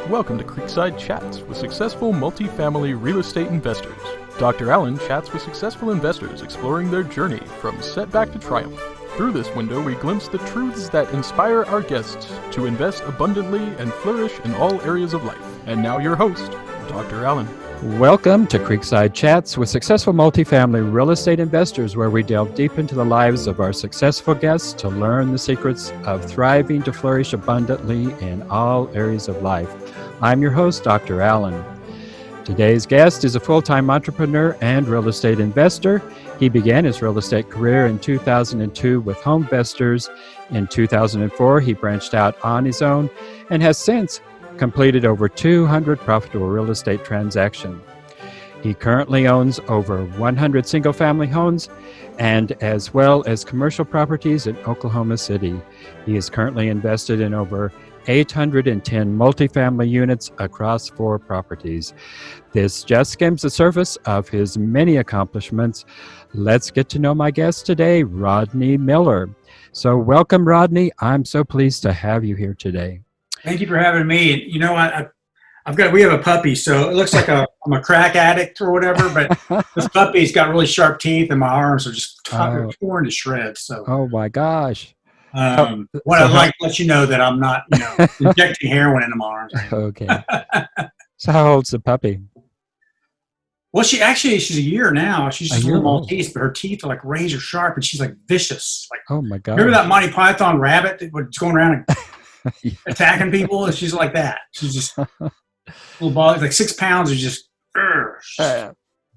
Welcome to Creekside Chats with successful multifamily real estate investors. Dr. Allen chats with successful investors exploring their journey from setback to triumph. Through this window, we glimpse the truths that inspire our guests to invest abundantly and flourish in all areas of life. And now your host, Dr. Allen. Welcome to Creekside Chats with successful multifamily real estate investors, where we delve deep into the lives of our successful guests to learn the secrets of thriving to flourish abundantly in all areas of life. I'm your host, Dr. Allen. Today's guest is a full-time entrepreneur and real estate investor. He began his real estate career in 2002 with HomeVestors. In 2004, he branched out on his own and has since completed over 200 profitable real estate transactions. He currently owns over 100 single-family homes and as well as commercial properties in Oklahoma City. He is currently invested in over 810 multifamily units across 4 properties. This just skims the surface of his many accomplishments. Let's get to know my guest today, Rodney Miller. So welcome, Rodney. I'm so pleased to have you here today. Thank you for having me. You know, we have a puppy, so it looks like I'm a crack addict or whatever, but this puppy's got really sharp teeth and my arms are just torn to shreds. So, oh my gosh. I'd like to let you know that I'm not, injecting heroin into my arms. Okay. So how old's the puppy? Well, she's a year now. She's just a little Maltese, but her teeth are like razor sharp and she's like vicious. Like, oh my God. Remember that Monty Python rabbit that was going around and attacking people? She's like that. She's just little ball, like 6 pounds of just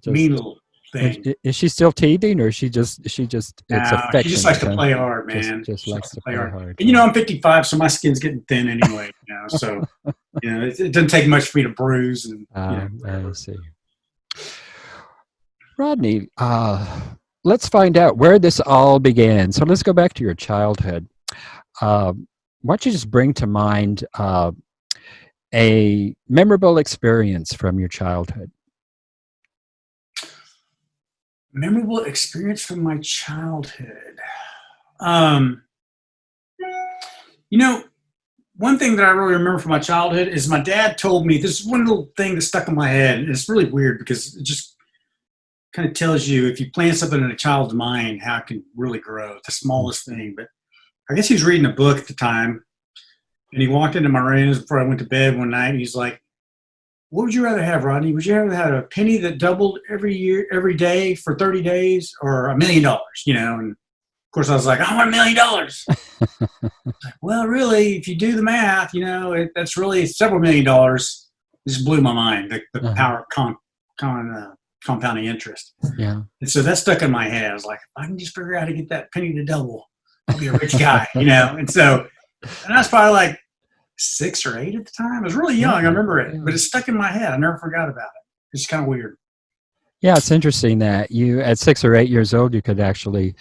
mean little thing. Is she still teething, or it's affection? She just likes to play hard, man. Just likes to play hard. And I'm 55, so my skin's getting thin anyway. So it doesn't take much for me to bruise. And I see. Rodney, let's find out where this all began. So let's go back to your childhood. Why don't you just bring to mind a memorable experience from your childhood? Memorable experience from my childhood. One thing that I really remember from my childhood is my dad told me, this is one little thing that stuck in my head. And it's really weird because it just kind of tells you, if you plant something in a child's mind, how it can really grow. It's the smallest thing. But I guess he was reading a book at the time, and he walked into my room before I went to bed one night. And he's like, "What would you rather have, Rodney? Would you rather have a penny that doubled every day for 30 days, or $1 million?" And of course I was like, "I want $1 million." Like, well, really, if you do the math, that's really several $1 million. It just blew my mind, the power of compounding interest. Yeah. And so that stuck in my head. I was like, if I can just figure out how to get that penny to double, I'll be a rich guy, And I was probably like 6 or 8 at the time. I was really young. I remember it, but it stuck in my head. I never forgot about it. It's kind of weird. Yeah, it's interesting that you, at 6 or 8 years old, you could actually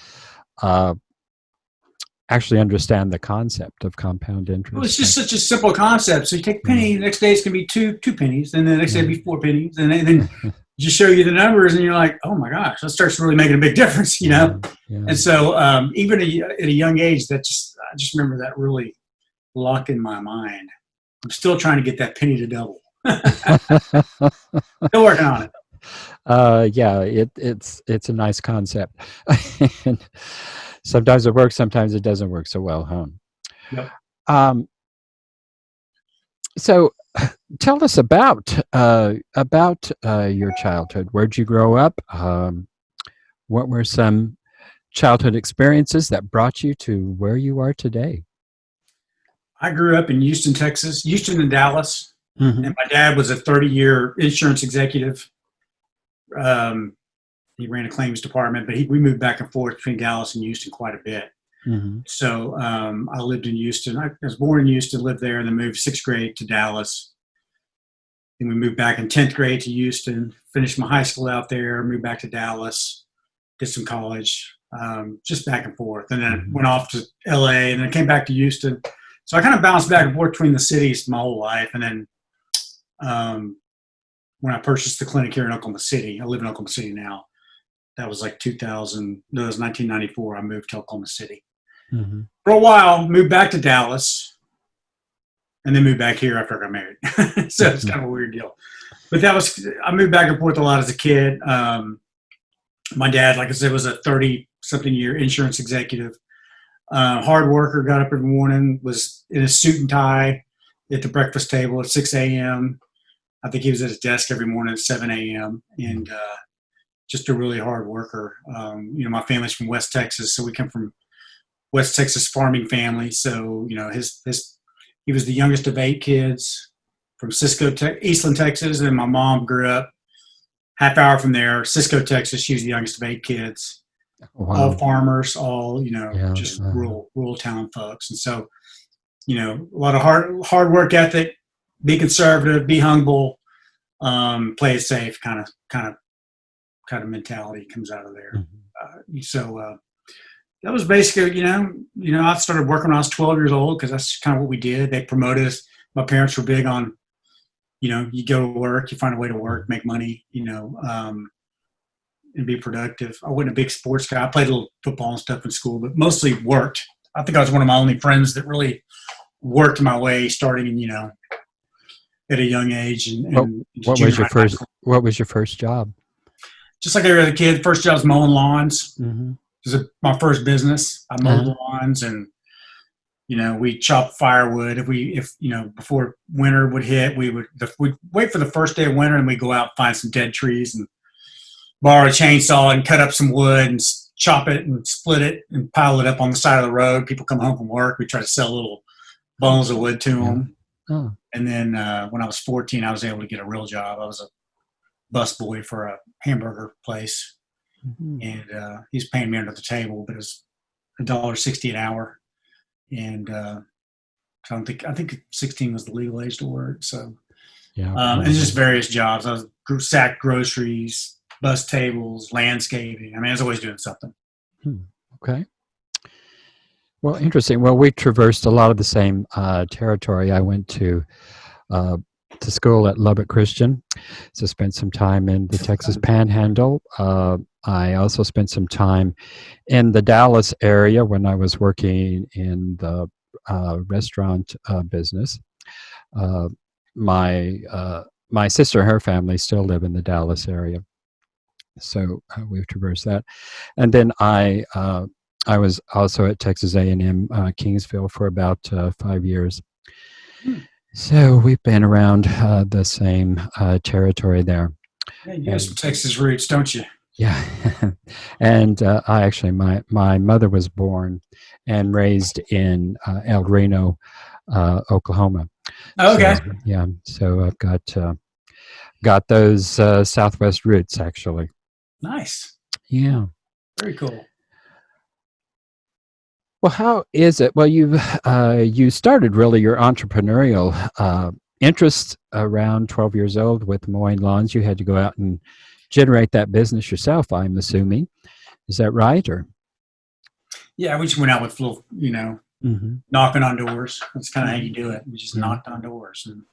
understand the concept of compound interest. Well, it's just such a simple concept. So you take a penny, the next day it's going to be two pennies, and then the next day it'll be 4 pennies, and then just show you the numbers, and you're like, oh my gosh, that starts really making a big difference, Yeah. And so even at a young age, I just remember that really locked in my mind. I'm still trying to get that penny to double. Still working on it. It's a nice concept. And sometimes it works, sometimes it doesn't work so well, huh? Yep. So tell us about your childhood. Where'd you grow up? What were some childhood experiences that brought you to where you are today? I grew up in Houston, Texas, Houston and Dallas. Mm-hmm. And my dad was a 30-year insurance executive. He ran a claims department, but we moved back and forth between Dallas and Houston quite a bit. Mm-hmm. So I lived in Houston. I was born in Houston, lived there, and then moved 6th grade to Dallas. Then we moved back in 10th grade to Houston, finished my high school out there, moved back to Dallas, did some college, just back and forth. And then went off to LA, and then came back to Houston. So I kind of bounced back and forth between the cities my whole life. And then when I purchased the clinic here in Oklahoma City, I live in Oklahoma City now. That was like 1994. I moved to Oklahoma City. Mm-hmm. For a while, moved back to Dallas. and then moved back here after I got married. So it's kind of a weird deal. But I moved back and forth a lot as a kid. My dad, like I said, was a 30-something year insurance executive. Hard worker, got up every morning, was in a suit and tie at the breakfast table at 6 a.m. I think he was at his desk every morning at 7 a.m. And just a really hard worker. My family's from West Texas, so we come from West Texas farming family. So, he was the youngest of 8 kids from Eastland, Texas. And my mom grew up half hour from there, Cisco, Texas. She was the youngest of 8 kids. Wow. All farmers, all, just rural town folks. And so, a lot of hard work ethic, be conservative, be humble, play it safe kind of mentality comes out of there. So that was basically, I started working when I was 12 years old because that's kind of what we did. They promoted us. My parents were big on, you go to work, you find a way to work, make money, and be productive. I wasn't a big sports guy. I played a little football and stuff in school, but mostly worked. I think I was one of my only friends that really worked my way starting, at a young age. And what was your first job? Just like every other kid, first job was mowing lawns. Mm-hmm. It was my first business. I mowed lawns, and we chopped firewood. If before winter would hit, we'd wait for the first day of winter, and we'd go out and find some dead trees and borrow a chainsaw and cut up some wood and chop it and split it and pile it up on the side of the road. People come home from work. We try to sell little bundles of wood to them. Oh. And then when I was 14, I was able to get a real job. I was a bus boy for a hamburger place. Mm-hmm. And he's paying me under the table, but it's $1.60 an hour. And so I think 16 was the legal age to work. So, and just various jobs. I was sacked groceries, bus tables, landscaping. I was always doing something. Okay. Well, interesting. Well, we traversed a lot of the same territory. I went to school at Lubbock Christian, so spent some time in the Texas Panhandle. I also spent some time in the Dallas area when I was working in the restaurant business. My sister and her family still live in the Dallas area, so we've traversed that. And then I was also at Texas A&M Kingsville for about 5 years. So we've been around the same territory there. Yeah, you have some Texas roots, don't you? Yeah. And I actually, my mother was born and raised in El Reno, Oklahoma. Oh, okay. So I've got those Southwest roots, actually. Nice. Yeah. Very cool. Well, how is it? Well, you started really your entrepreneurial interest around 12 years old with mowing lawns. You had to go out and generate that business yourself, I'm assuming. Is that right? Or yeah, we just went out with little, knocking on doors. That's kind of how you do it. We just knocked on doors and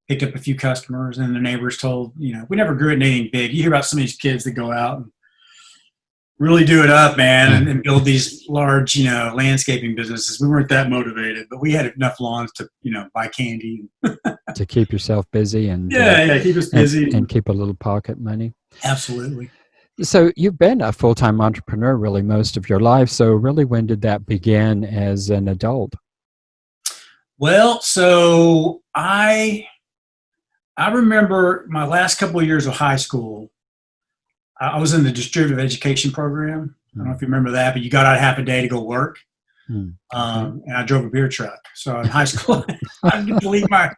picked up a few customers, and the neighbors told, we never grew it into anything big. You hear about some of these kids that go out and really do it up, man, and build these large, landscaping businesses. We weren't that motivated, but we had enough lawns to, buy candy. To keep yourself busy and keep us busy and keep a little pocket money. Absolutely. So you've been a full-time entrepreneur really most of your life. So really, when did that begin as an adult? Well, so I remember my last couple of years of high school. I was in the distributive education program. I don't know if you remember that, but you got out half a day to go work. And I drove a beer truck. So in high school, I get to leave my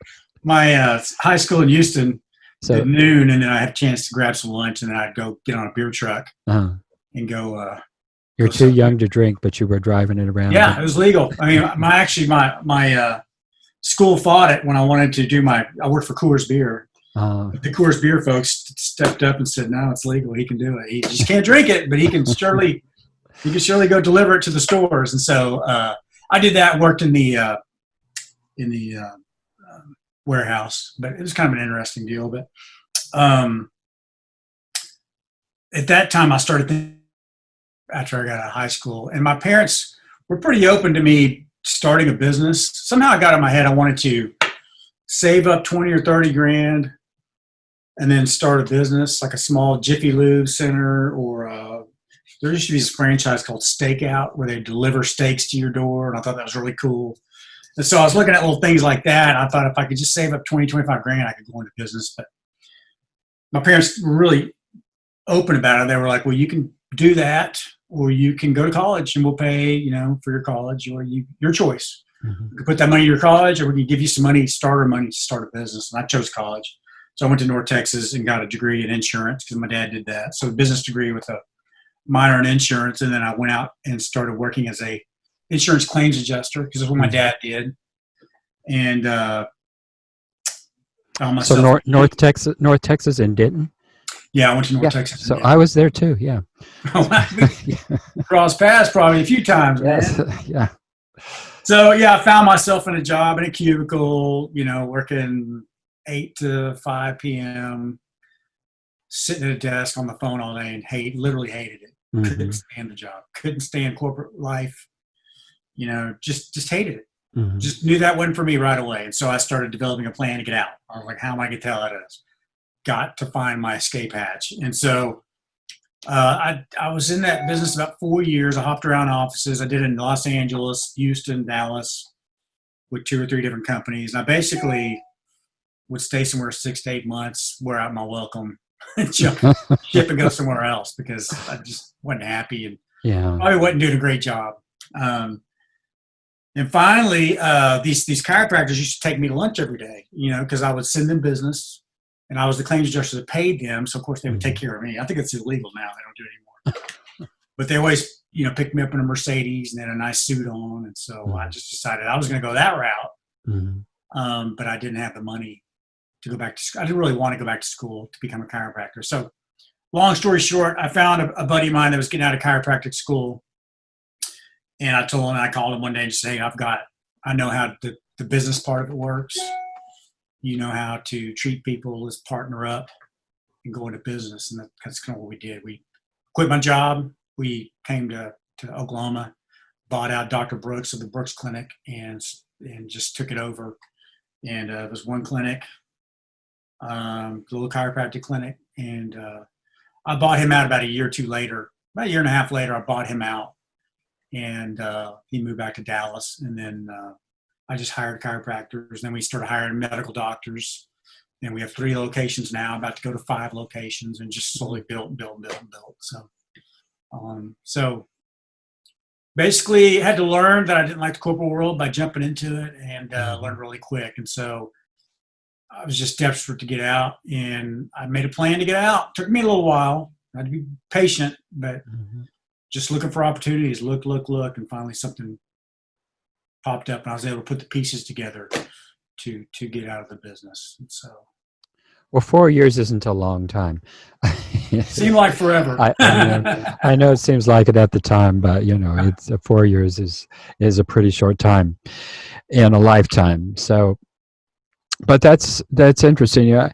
high school in Houston at noon, and then I had a chance to grab some lunch, and then I'd go get on a beer truck and go. You're too young to drink, but you were driving it around. Yeah, it was legal. My school fought it when I wanted to do I worked for Coors Beer. The Coors Beer folks stepped up and said, "No, it's legal. He can do it. He just can't drink it, but he can surely go deliver it to the stores." And so I did that. Worked in the warehouse, but it was kind of an interesting deal. But at that time, I started thinking after I got out of high school, and my parents were pretty open to me starting a business. Somehow I got in my head I wanted to save up 20 or 30 grand, and then start a business like a small Jiffy Lube center, or there used to be this franchise called Stakeout where they deliver steaks to your door, and I thought that was really cool. And so I was looking at little things like that, and I thought if I could just save up 20, 25 grand, I could go into business. But my parents were really open about it. They were like, well, you can do that, or you can go to college and we'll pay, for your college, or your choice. Mm-hmm. We can put that money in your college, or we can give you some money, starter money to start a business. And I chose college. So I went to North Texas and got a degree in insurance because my dad did that. So a business degree with a minor in insurance. And then I went out and started working as a insurance claims adjuster because that's what my dad did. And so North Texas in Denton? Yeah, I went to North Texas. So I was there too, yeah. Crossed paths probably a few times, man. Yes. Yeah. So, I found myself in a job in a cubicle, working 8 to 5 p.m., sitting at a desk on the phone all day and literally hated it. Mm-hmm. Couldn't stand the job. Couldn't stand corporate life. Just hated it. Mm-hmm. Just knew that wasn't for me right away. And so I started developing a plan to get out. I was like, how am I going to get the hell out of this? Got to find my escape hatch. And so I was in that business about 4 years. I hopped around offices. I did it in Los Angeles, Houston, Dallas, with 2 or 3 different companies. And I basically would stay somewhere 6 to 8 months, wear out my welcome, and jump ship and go somewhere else because I just wasn't happy and probably wasn't doing a great job. And finally, these chiropractors used to take me to lunch every day, because I would send them business. And I was the claims adjuster that paid them, so of course they would take care of me. I think it's illegal now; they don't do it anymore. But they always, picked me up in a Mercedes and had a nice suit on, and so I just decided I was going to go that route. Mm-hmm. But I didn't have the money to go back to school. I didn't really want to go back to school to become a chiropractor. So, long story short, I found a buddy of mine that was getting out of chiropractic school, and I told him, I called him one day and just say, I know how the business part of it works. You know how to treat people, let's partner up and go into business. And that's kind of what we did. We quit my job. We came to Oklahoma, bought out Dr. Brooks of the Brooks Clinic and just took it over. And it was one clinic, a little chiropractic clinic. And I bought him out about a year or two later. About a year and a half later, I bought him out. And he moved back to Dallas. And then I just hired chiropractors. Then we started hiring medical doctors. And we have 3 locations now, about to go to 5 locations, and just slowly built. So basically had to learn that I didn't like the corporate world by jumping into it, and learned really quick. And so I was just desperate to get out, and I made a plan to get out. It took me a little while. I had to be patient, but just looking for opportunities, look, and finally something popped up, and I was able to put the pieces together to get out of the business. And so, well, 4 years isn't a long time. Seemed like forever. I know it seems like it at the time, but it's 4 years is a pretty short time in a lifetime. So, but that's interesting.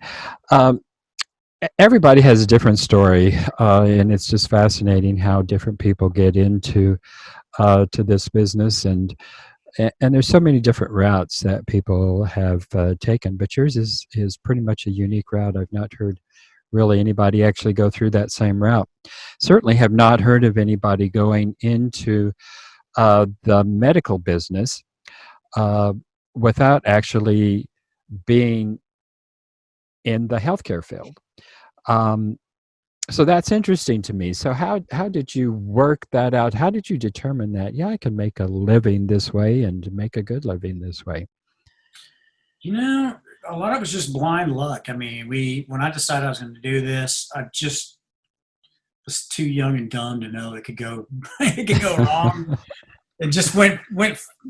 Everybody has a different story, and it's just fascinating how different people get into to this business, and there's so many different routes that people have taken, but yours is pretty much a unique route. I've not heard really anybody actually go through that same route. Certainly have not heard of anybody going into the medical business without actually being in the healthcare field. So that's interesting to me. So how did you work that out? How did you determine that, I can make a living this way and make a good living this way? A lot of it was just blind luck. I mean, when I decided I was going to do this, I just was too young and dumb to know it could go wrong. And just went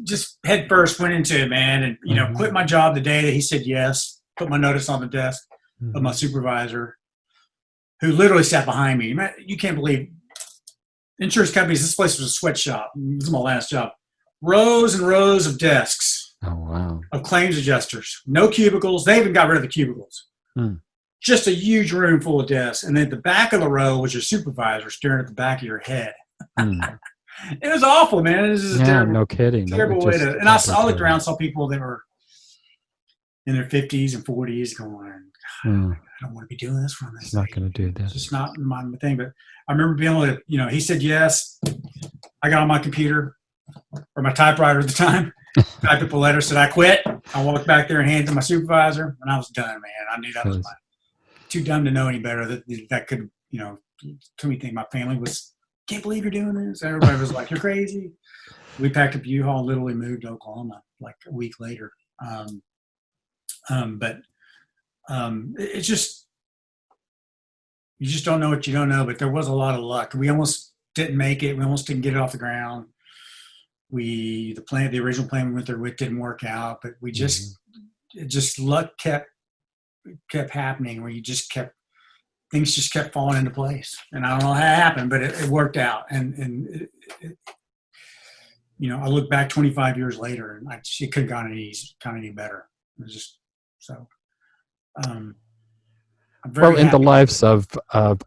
just head first, went into it, man. And, quit my job the day that he said yes, put my notice on the desk of my supervisor, who literally sat behind me. Man, you can't believe insurance companies. This place was a sweatshop. This is my last job. Rows and rows of desks. Oh, wow. Of claims adjusters. No cubicles. They even got rid of the cubicles. Just a huge room full of desks. And then at the back of the row was your supervisor staring at the back of your head. It was awful, man. It was just no kidding. Terrible way to. And I looked around, saw people that were in their 50s and 40s going, God, I don't want to be doing this from this. It's not going to do that. It's just not my thing. But I remember being able to, he said yes. I got on my computer or my typewriter at the time, typed up a letter, said I quit. I walked back there and handed it to my supervisor, and I was done, man. I knew that was too dumb to know any better. That could, too many things. My family was, can't believe you're doing this. Everybody was like, you're crazy. We packed up U-Haul, literally moved to Oklahoma like a week later. It's just, you just don't know what you don't know, but there was a lot of luck. We almost didn't make it. We almost didn't get it off the ground. The original plan we went there with didn't work out, but we just, luck kept happening where things just kept falling into place. And I don't know how it happened, but it worked out. And I look back 25 years later and it could have gone any better. It was just so, I'm very in the happy. lives of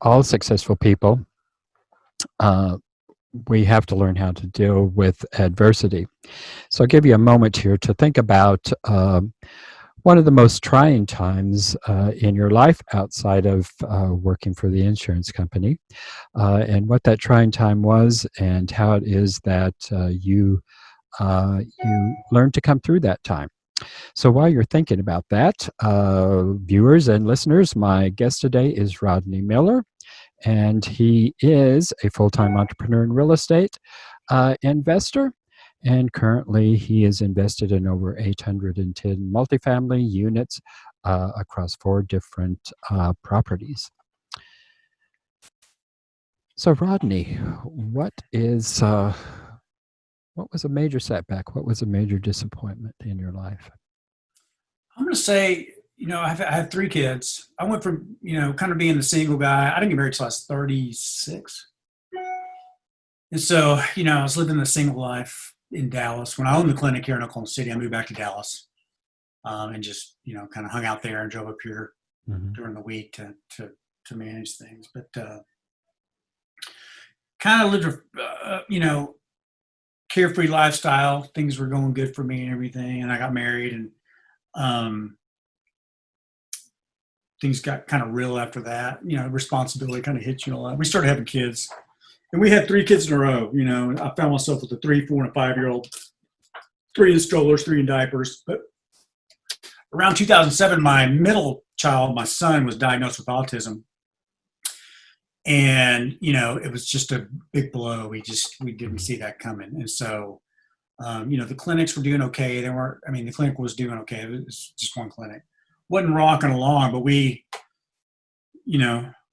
all successful people, we have to learn how to deal with adversity. So I'll give you a moment here to think about one of the most trying times in your life outside of working for the insurance company, and what that trying time was and how it is that you learned to come through that time. So while you're thinking about that, viewers and listeners, my guest today is Rodney Miller, and he is a full-time entrepreneur in real estate investor. And currently, he is invested in over 810 multifamily units across 4 different properties. So, Rodney, what was a major setback? What was a major disappointment in your life? I'm going to say, I have 3 kids. I went from, kind of being the single guy. I didn't get married till I was 36. And so, I was living the single life in Dallas. When I owned the clinic here in Oklahoma City, I moved back to Dallas and just, kind of hung out there and drove up here during the week to manage things. But kind of lived a, carefree lifestyle. Things were going good for me and everything. And I got married and things got kind of real after that. Responsibility kind of hit you a lot. We started having kids. And we had 3 kids in a row, I found myself with a 3, 4, and a 5-year-old, 3 in strollers, 3 in diapers. But around 2007, my middle child, my son, was diagnosed with autism. And, it was just a big blow. We didn't see that coming. And so, the clinics were doing okay. The clinic was doing okay. It was just one clinic. Wasn't rocking along, but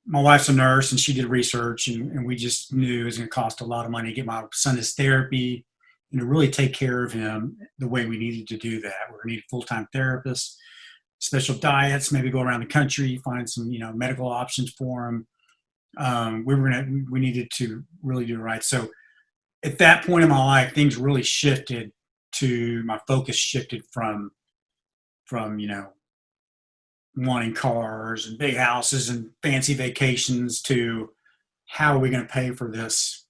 my wife's a nurse and she did research and we just knew it was going to cost a lot of money to get my son his therapy and to really take care of him the way we needed to do that. We're going to need full-time therapists, special diets, maybe go around the country, find some, medical options for him. We needed to really do it right. So at that point in my life, things really shifted my focus shifted from, wanting cars and big houses and fancy vacations to how are we going to pay for this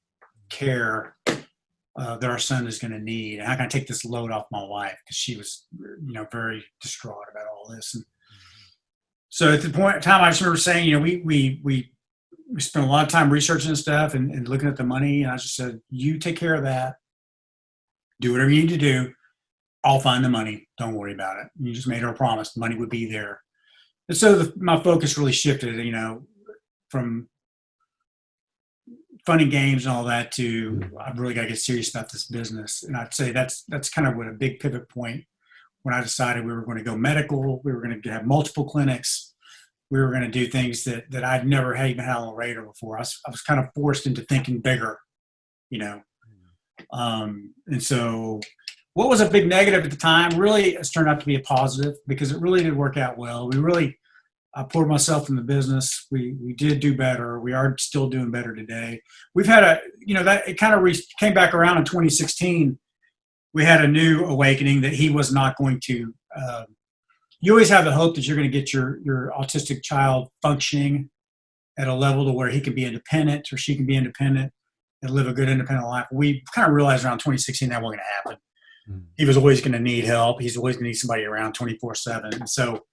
care that our son is going to need? And how can I take this load off my wife? Because she was, very distraught about all this. And so at the point in time, I just remember saying, we spent a lot of time researching stuff and looking at the money. And I just said, you take care of that. Do whatever you need to do. I'll find the money. Don't worry about it. And you just made her a promise. The money would be there. And so my focus really shifted, from fun and games and all that to I've really got to get serious about this business. And I'd say that's kind of what a big pivot point when I decided we were going to go medical. We were going to have multiple clinics. We were going to do things that I'd never even had on the radar before. I was kind of forced into thinking bigger, and so what was a big negative at the time really has turned out to be a positive because it really did work out well. I poured myself in the business. We did do better. We are still doing better today. We've had that it kind of came back around in 2016. We had a new awakening that he was not going to, you always have the hope that you're going to get your autistic child functioning at a level to where he can be independent or she can be independent and live a good independent life. We kind of realized around 2016 that wasn't going to happen. he was always going to need help. He's always going to need somebody around 24/7. And so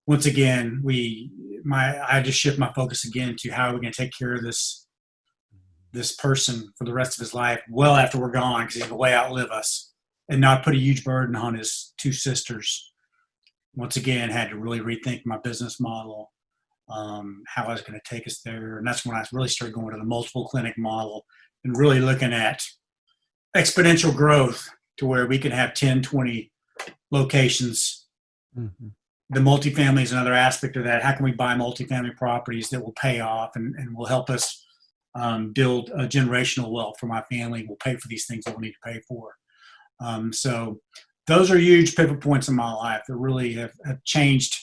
once again, I just shift my focus again to how are we going to take care of this person for the rest of his life, well after we're gone, because he's going to way outlive us, and not put a huge burden on his two sisters. Once again, had to really rethink my business model, how I was going to take us there. And that's when I really started going to the multiple clinic model and really looking at exponential growth to where we can have 10, 20 locations. Mm-hmm. The multifamily is another aspect of that. How can we buy multifamily properties that will pay off and will help us build a generational wealth for my family? We'll pay for these things that we need to pay for. So those are huge pivot points in my life that really have changed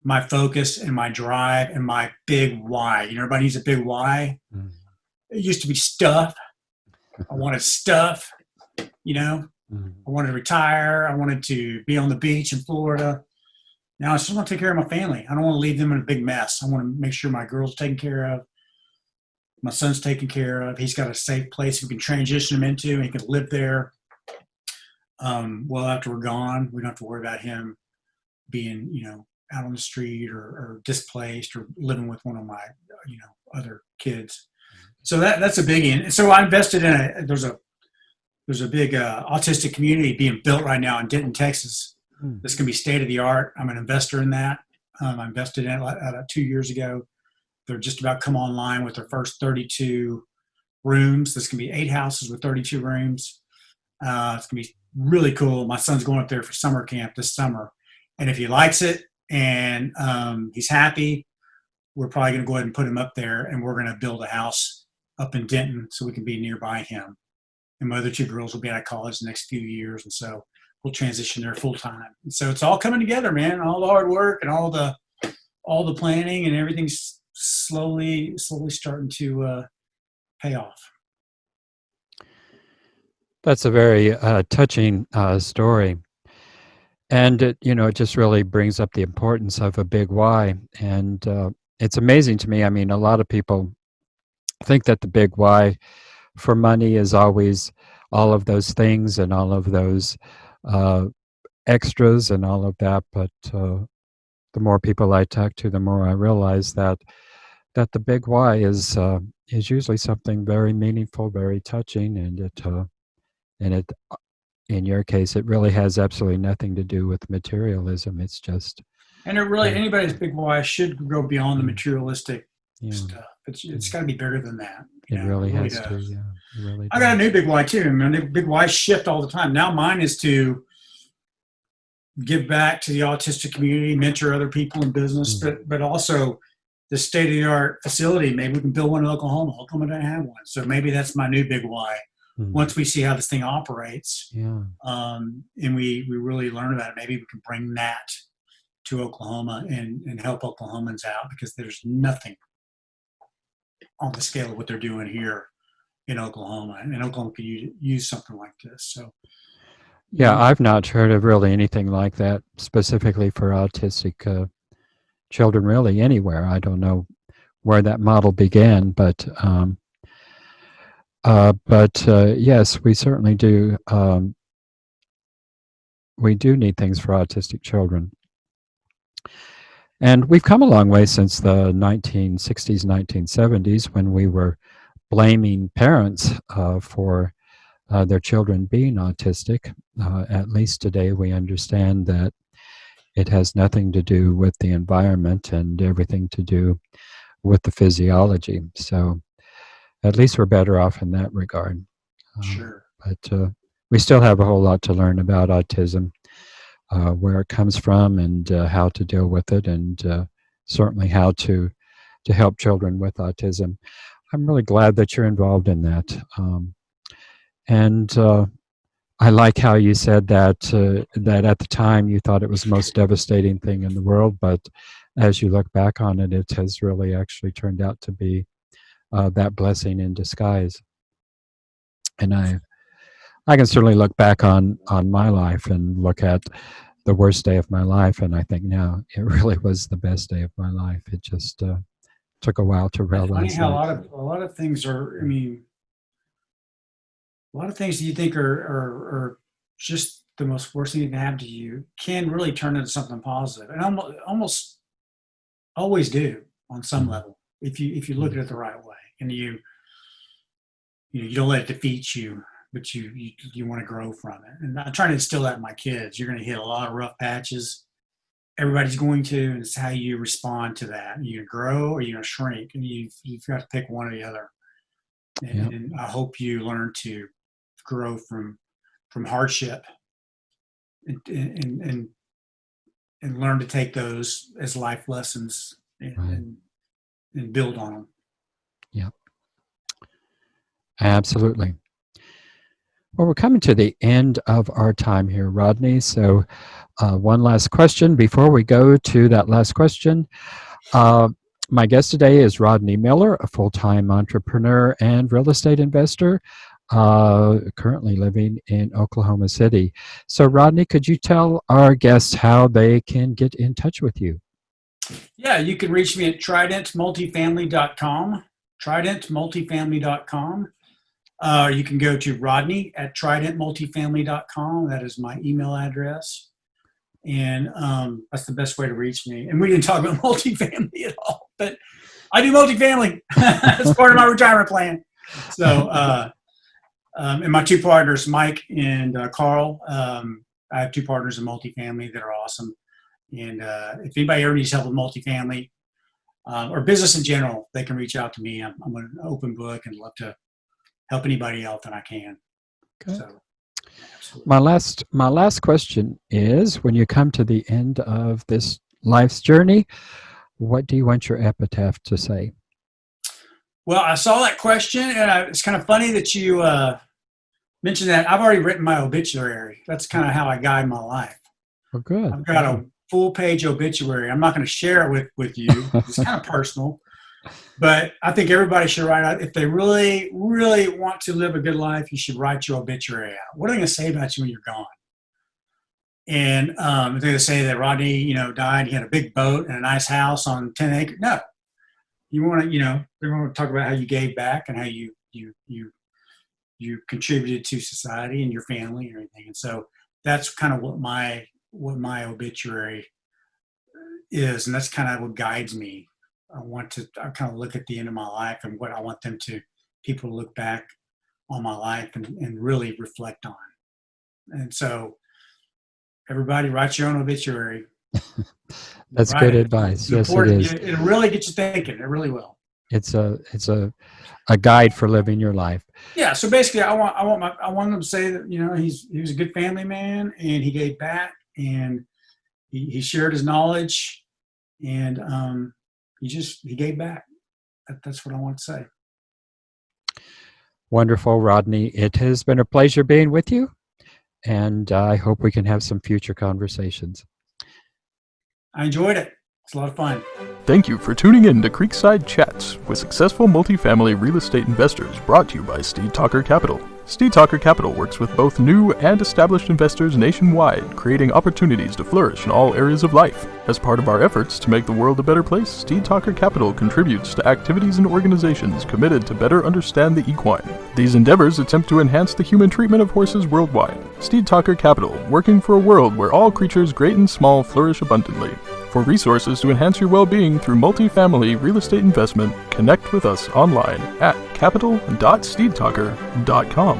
my focus and my drive and my big why. You know, everybody needs a big why. Mm-hmm. It used to be stuff. I wanted stuff, you know. Mm-hmm. I wanted to retire. I wanted to be on the beach in Florida. Now I just want to take care of my family. I don't want to leave them in a big mess. I want to make sure my girl's taken care of. My son's taken care of. He's got a safe place we can transition him into. He can live there. Well, after we're gone, we don't have to worry about him being, you know, out on the street or displaced or living with one of my, you know, other kids. So that's a biggie. And so I invested in there's a big autistic community being built right now in Denton, Texas. This can be state of the art. I'm an investor in that. I invested in it 2 years ago. They're just about come online with their first 32 rooms. This can be 8 houses with 32 rooms. It's going to be really cool. My son's going up there for summer camp this summer. And if he likes it and he's happy, we're probably going to go ahead and put him up there, and we're going to build a house up in Denton so we can be nearby him. And my other 2 girls will be out of college the next few years. And so we'll transition there full time. And so it's all coming together, man. All the hard work and all the planning and everything's slowly starting to pay off. That's a very touching story. And it just really brings up the importance of a big why. And it's amazing to me. I mean, a lot of people think that the big why for money is always all of those things and all of those extras and all of that. But the more people I talk to, the more I realize that the big why is usually something very meaningful, very touching, and it in your case, it really has absolutely nothing to do with materialism. It's just, and it really anybody's big why should go beyond the materialistic stuff. It's got to be bigger than that. It really has to. Yeah, it really I got a new big why too. I mean, big why shift all the time. Now mine is to give back to the autistic community, mentor other people in business, but also the state-of-the-art facility. Maybe we can build one in Oklahoma. Oklahoma doesn't have one, so maybe that's my new big why. Once we see how this thing operates, and we really learn about it, maybe we can bring that to Oklahoma and help Oklahomans out, because there's nothing on the scale of what they're doing here in Oklahoma, and Oklahoma could use something like this. So, yeah, I've not heard of really anything like that specifically for autistic children, really anywhere. I don't know where that model began, but yes, we certainly do. We do need things for autistic children. And we've come a long way since the 1960s, 1970s, when we were blaming parents for their children being autistic. At least today we understand that it has nothing to do with the environment and everything to do with the physiology. So at least we're better off in that regard. Sure. But we still have a whole lot to learn about autism, where it comes from, and how to deal with it, and certainly how to help children with autism. I'm really glad that you're involved in that. And I like how you said that that at the time you thought it was the most devastating thing in the world, but as you look back on it, it has really actually turned out to be that blessing in disguise. And I can certainly look back on my life and look at the worst day of my life, and I think now it really was the best day of my life. It just took a while to realize. It's funny how a lot of things are. I mean, a lot of things that you think are just the most worst thing that can happen to you can really turn into something positive, and almost always do on some level if you look at it the right way, and you don't let it defeat you, but you want to grow from it. And I'm trying to instill that in my kids. You're going to hit a lot of rough patches. Everybody's going to, and it's how you respond to that. You're going to grow or you're going to shrink, and you've got to pick one or the other. And I hope you learn to grow from hardship and learn to take those as life lessons and build on them. Yep. Absolutely. Well, we're coming to the end of our time here, Rodney. So one last question before we go to that last question. My guest today is Rodney Miller, a full-time entrepreneur and real estate investor, currently living in Oklahoma City. So, Rodney, could you tell our guests how they can get in touch with you? Yeah, you can reach me at tridentmultifamily.com, tridentmultifamily.com. You can go to Rodney at tridentmultifamily.com. That is my email address. And that's the best way to reach me. And we didn't talk about multifamily at all, but I do multifamily. It's part of my retirement plan. So, and my two partners, Mike and Carl, I have two partners in multifamily that are awesome. And if anybody ever needs help with multifamily or business in general, they can reach out to me. I'm an open book and love to help anybody out that I can. Okay. So, my last question is, when you come to the end of this life's journey, what do you want your epitaph to say? Well, I saw that question, and it's kind of funny that you mentioned that. I've already written my obituary. That's kind of how I guide my life. Oh, good. I've got a full-page obituary. I'm not going to share it with you. It's kind of personal. But I think everybody should write out, if they really, really want to live a good life, you should write your obituary out. What are they going to say about you when you're gone? And they're going to say that Rodney, died. He had a big boat and a nice house on 10 acres. No. You want to, they want to talk about how you gave back and how you contributed to society and your family and everything. And so that's kind of what my obituary is, and that's kind of what guides me. I kind of look at the end of my life and what I want people to look back on my life and really reflect on. And so everybody write your own obituary. That's good advice. Yes, it is. It'll really get you thinking. It really will. It's a guide for living your life. Yeah. So basically, I want them to say that he was a good family man and he gave back and he shared his knowledge and he gave back. That's what I want to say. Wonderful, Rodney. It has been a pleasure being with you, and I hope we can have some future conversations. I enjoyed it. It's a lot of fun. Thank you for tuning in to Creekside Chats with successful multifamily real estate investors, brought to you by Steed Talker Capital. Steed Talker Capital works with both new and established investors nationwide, creating opportunities to flourish in all areas of life. As part of our efforts to make the world a better place, Steed Talker Capital contributes to activities and organizations committed to better understand the equine. These endeavors attempt to enhance the human treatment of horses worldwide. Steed Talker Capital, working for a world where all creatures great and small flourish abundantly. For resources to enhance your well-being through multifamily real estate investment, connect with us online at capital.steedtalker.com.